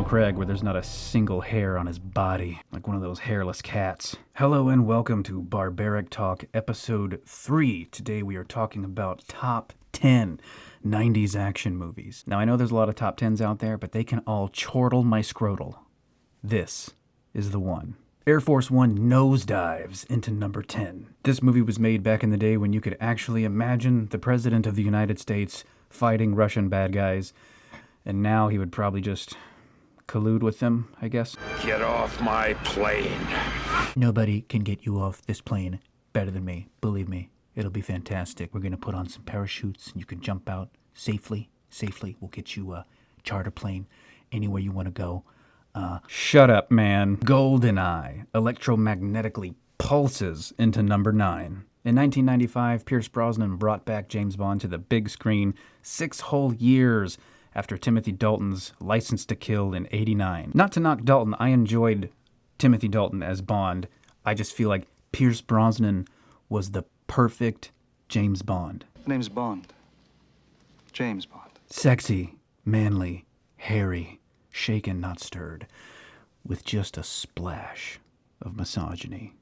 Craig where there's not a single hair on his body, like one of those hairless cats. Hello and welcome to Barbaric Talk Episode 3. Today we are talking about top 10 90s action movies. Now I know there's a lot of top 10s out there, but they can all chortle my scrotal. This is the one. Air Force One nosedives into number 10. This movie was made back in the day when you could actually imagine the President of the United States fighting Russian bad guys, and now he would probably just collude with them, I guess. Get off my plane. Nobody can get you off this plane better than me. Believe me, it'll be fantastic. We're gonna put on some parachutes and you can jump out safely. We'll get you a charter plane anywhere you want to go. Shut up, man. GoldenEye electromagnetically pulses into number 9. In 1995, Pierce Brosnan brought back James Bond to the big screen 6 whole years after Timothy Dalton's License to Kill in 89. Not to knock Dalton, I enjoyed Timothy Dalton as Bond. I just feel like Pierce Brosnan was the perfect James Bond. My name's Bond. James Bond. Sexy, manly, hairy, shaken, not stirred, with just a splash of misogyny.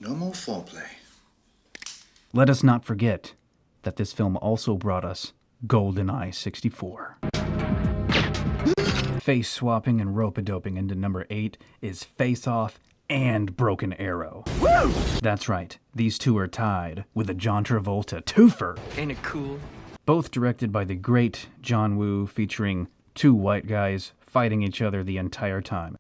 No more foreplay. Let us not forget that this film also brought us GoldenEye 64. Face swapping and rope-a-doping into number 8 is Face Off and Broken Arrow. Woo! That's right, these two are tied with a John Travolta twofer. Ain't it cool? Both directed by the great John Woo, featuring 2 white guys fighting each other the entire time.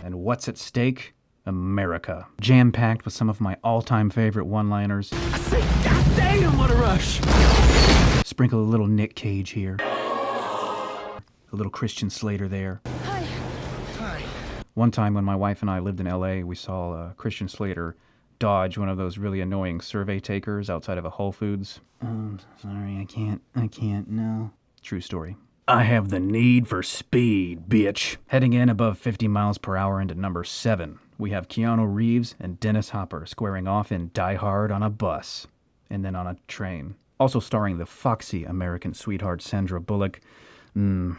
And what's at stake? America. Jam-packed with some of my all-time favorite one-liners. I say, goddamn, what a rush! Sprinkle a little Nick Cage here. A little Christian Slater there. Hi. One time when my wife and I lived in LA, we saw Christian Slater dodge one of those really annoying survey takers outside of a Whole Foods. Sorry, I can't, no. True story. I have the need for speed, bitch. Heading in above 50 miles per hour into number 7, we have Keanu Reeves and Dennis Hopper squaring off in Die Hard on a bus, and then on a train. Also starring the foxy American sweetheart Sandra Bullock.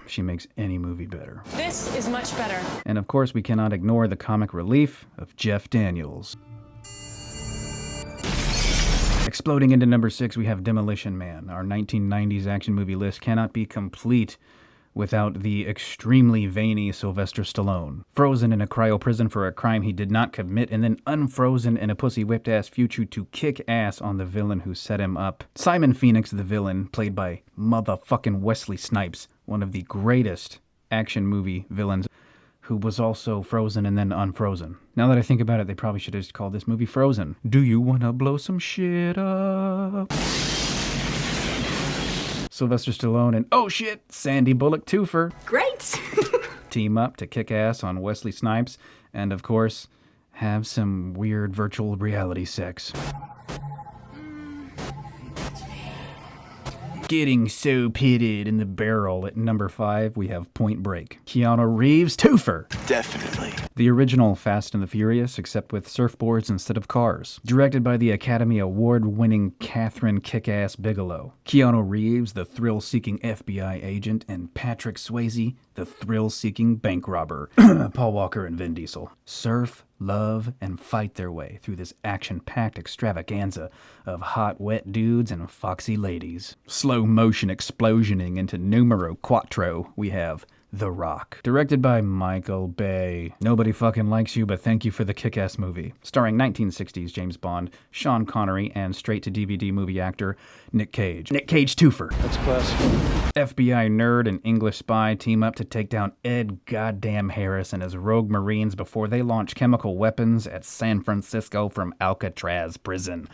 She makes any movie better. This is much better. And of course we cannot ignore the comic relief of Jeff Daniels. Exploding into number 6, we have Demolition Man. Our 1990s action movie list cannot be complete without the extremely veiny Sylvester Stallone. Frozen in a cryo prison for a crime he did not commit, and then unfrozen in a pussy-whipped-ass future to kick ass on the villain who set him up. Simon Phoenix, the villain, played by motherfucking Wesley Snipes, one of the greatest action movie villains, who was also frozen and then unfrozen. Now that I think about it, they probably should have just called this movie Frozen. Do you wanna blow some shit up? Sylvester Stallone and, oh shit, Sandy Bullock twofer. Great. Team up to kick ass on Wesley Snipes, and of course, have some weird virtual reality sex. Getting so pitted in the barrel. At number 5, we have Point Break. Keanu Reeves twofer. Definitely. The original Fast and the Furious, except with surfboards instead of cars. Directed by the Academy Award-winning Catherine Kick-Ass Bigelow. Keanu Reeves, the thrill-seeking FBI agent, and Patrick Swayze, the thrill-seeking bank robber. Paul Walker and Vin Diesel. Surf, love, and fight their way through this action-packed extravaganza of hot, wet dudes and foxy ladies. Slow-motion explosioning into numero quattro, we have The Rock. Directed by Michael Bay. Nobody fucking likes you, but thank you for the kick-ass movie. Starring 1960s James Bond, Sean Connery, and straight-to-DVD movie actor Nick Cage. Nick Cage twofer. That's class. FBI nerd and English spy team up to take down Ed Goddamn Harris and his rogue Marines before they launch chemical weapons at San Francisco from Alcatraz prison.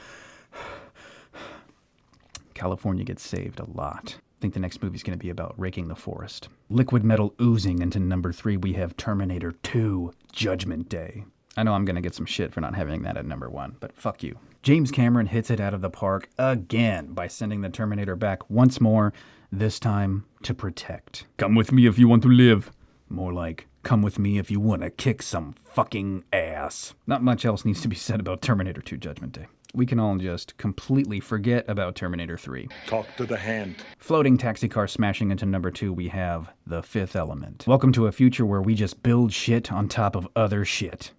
California gets saved a lot. I think the next movie's going to be about raking the forest. Liquid metal oozing into number 3, we have Terminator 2, Judgment Day. I know I'm going to get some shit for not having that at number 1, but fuck you. James Cameron hits it out of the park again by sending the Terminator back once more, this time to protect. Come with me if you want to live. More like, come with me if you want to kick some fucking ass. Not much else needs to be said about Terminator 2 Judgment Day. we can all just completely forget about Terminator 3. Talk to the hand. Floating taxi car smashing into number 2, we have The Fifth Element. Welcome to a future where we just build shit on top of other shit.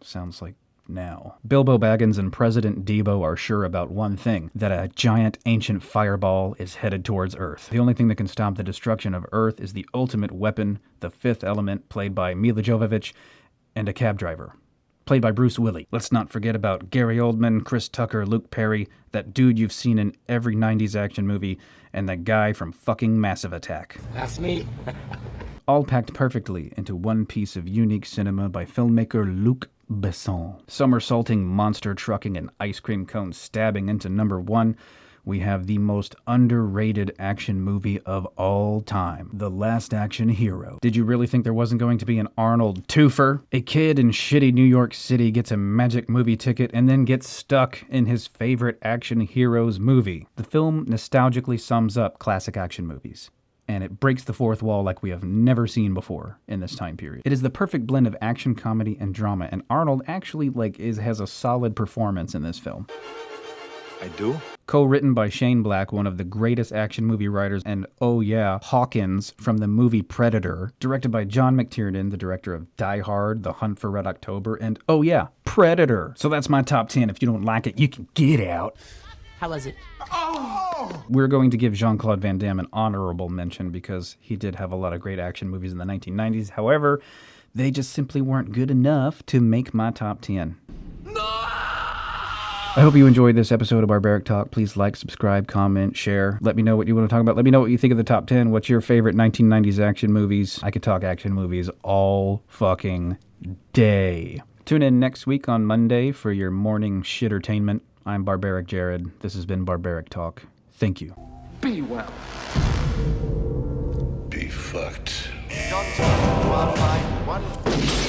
Sounds like now. Bilbo Baggins and President Debo are sure about one thing, that a giant ancient fireball is headed towards Earth. The only thing that can stop the destruction of Earth is the ultimate weapon, the Fifth Element, played by Mila Jovovich, and a cab driver, played by Bruce Willis. Let's not forget about Gary Oldman, Chris Tucker, Luke Perry, that dude you've seen in every 90s action movie, and that guy from fucking Massive Attack. That's me. All packed perfectly into one piece of unique cinema by filmmaker Luc Besson. Somersaulting, monster trucking, and ice cream cone stabbing into number 1, we have the most underrated action movie of all time, The Last Action Hero. Did you really think there wasn't going to be an Arnold twofer? A kid in shitty New York City gets a magic movie ticket and then gets stuck in his favorite action hero's movie. The film nostalgically sums up classic action movies, and it breaks the fourth wall like we have never seen before in this time period. It is the perfect blend of action, comedy, and drama, and Arnold actually has a solid performance in this film. I do? Co-written by Shane Black, one of the greatest action movie writers, and oh yeah, Hawkins from the movie Predator. Directed by John McTiernan, the director of Die Hard, The Hunt for Red October, and oh yeah, Predator. So that's my top 10. If you don't like it, you can get out. How was it? We're going to give Jean-Claude Van Damme an honorable mention because he did have a lot of great action movies in the 1990s. However, they just simply weren't good enough to make my top 10. I hope you enjoyed this episode of Barbaric Talk. Please like, subscribe, comment, share. Let me know what you want to talk about. Let me know what you think of the top 10. What's your favorite 1990s action movies? I could talk action movies all fucking day. Tune in next week on Monday for your morning shittertainment. I'm Barbaric Jared. This has been Barbaric Talk. Thank you. Be well. Be fucked. John, 1, 9, 1.